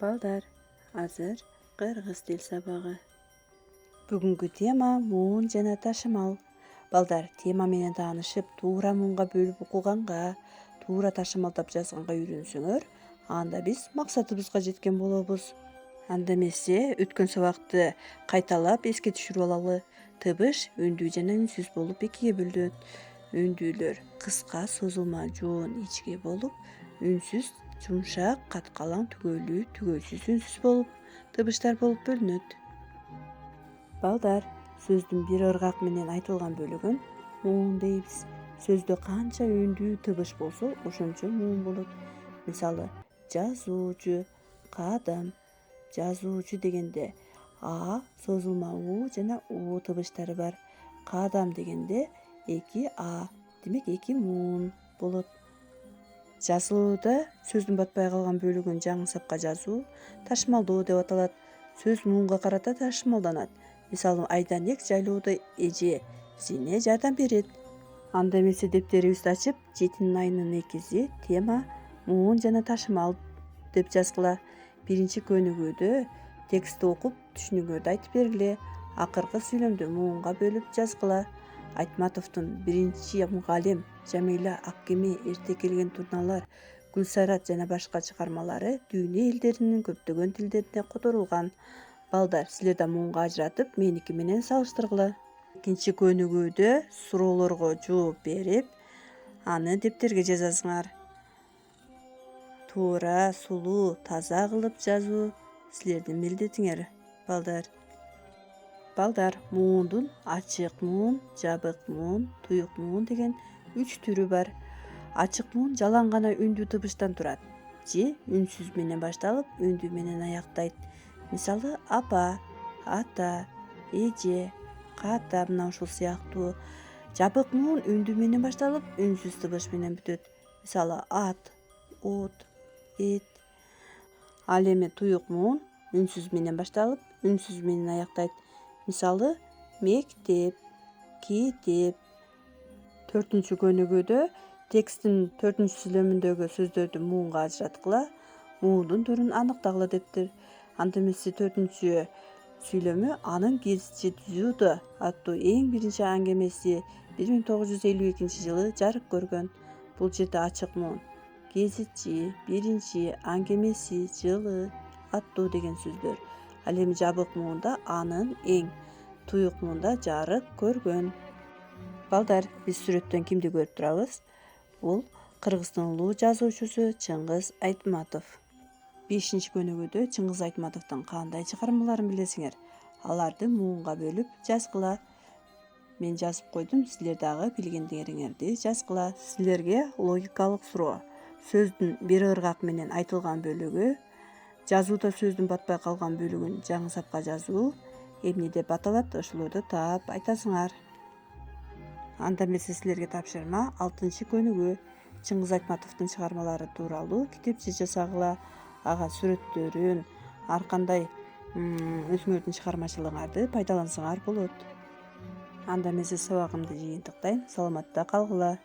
Балдар, азыр кыргыз тил сабагы. Бүгүнкү тема муун жана ташымал. Балдар, тема менен таанышып, туура муунга бөлүп окуганга, туура ташымалдап жазганга үйрөнсөңөр, анда биз максатыбызга жеткен болобуз. Анда эмесе өткөн сабакты кайталап эске түшүрүп алалы. Тыбыш үндүү жана үнсүз болуп экиге бөлүнөт. Үндүүлөр кыска, созулма, жоон, ичке болуп, үнсүз жумшак, каткалаң, түгөйлүү, түгөйсүз, үнсүз болуп, тыбыштар болуп бөлүнөт. Балдар, сөздүн бир ыргак менен айтылган бөлүгүн муун дейбиз. Сөздө канча үндүү тыбыш болсо, ошончо муун болот. Мисалы, жазуучу, каадам. Жазуучу дегенде а, созулма у жана о тыбыштары бар. Каадам дегенде 2 а, демек 2 муун болот. Жазууда сөздүн батпай калган бөлүгүн жаңы сапка жазуу ташымалдоо деп аталат. Сөз муунга карата ташымалданат. Мисалы, Айдаnek жайлоодо эжесине жардам берет. Анда эмесе дептерибизди ачып, 7-айнын 2-си тема муун жана ташымал деп жазгыла. Биринчи көнүгүүдө текстти окуп, түшүнүгүңөрдү айтып бергиле. Акыркы сүйлөмдү муунга бөлүп жазгыла. Айтматовдун биринчи мугалим, Жамиля Аккеме, Эрте келген турналар, Гүлсарат жана башка чыгармалары дүйнө элдеринин көптөгөн тилдерине которулган. Балдар, силер да муунга ажыратып, меники менен салыштыргыла. Экинчи көнүгүүдө суроолорго жооп берип, аны дептерге жазасыңар. Туура, сулуу, таза кылып жазуу силердин милдетиңер, балдар. Балдар, муундун ачык муун, жабык муун, туюк муун деген 3 түрү бар. Ачык муун жалаң гана үндүү тыбыштан турат же үнсүз менен башталып, үндүү менен аяктайт. Мисалы, апа, ата, эже, ката, мына ушул сыяктуу. Жабык муун үндүү менен башталып, үнсүз тыбыш менен бүтөт. Мисалы, ат, от, эт. Ал эми туюк муун үнсүз менен башталып, үнсүз менен аяктайт. Мисалы, мектеп, китеп. 4-көнүгүүдө тексттин 4-сүйлөмүндөгү сөздөрдү муунга ажыраткыла, муундун түрүн аныктагыла дептир. Анда эмесе 4-сүйлөмү анын гезитчи Дзюдо аттуу эң биринчи аңгемеси 1952-жылы жарык көргөн. Бул жерде ачык муун гезитчи, биринчи, аңгемеси, жылы, аттуу деген сөздөр. Ал эми жабык муунда анын эң, туюк муунда жарык көргөн. Балдар, биз сүрөттөн кимди көрүп турабыз? Бул Кыргыздын улуу жазуучусу Чыңгыз Айтматов. 5-көнүгүүдө Чыңгыз Айтматовдун кандай чыгармаларын билесиңер? Аларды муунга бөлүп жазгыла. Мен жазып койдум, силер дагы билгендериңерди жазгыла. Силерге логикалык суроо. Сөздүн бир ыргак менен айтылган бөлүгү, жазууда сөздүн батпай калган бөлүгүн жаңы сапка жазуу эмне деп аталат? Ошолорду таап айтасыңар. Анда эмесе силерге тапшырма 6-көнүгүү. Чыңгыз Айтматовдун чыгармалары тууралуу китепче жасагыла. Ага сүрөттөрүн, ар кандай өзүңөрдүн чыгармачылыгыңарды пайдалансаңар болот. Анда эмесе сабагымды жыйынтыктайм. Саламатта калгыла.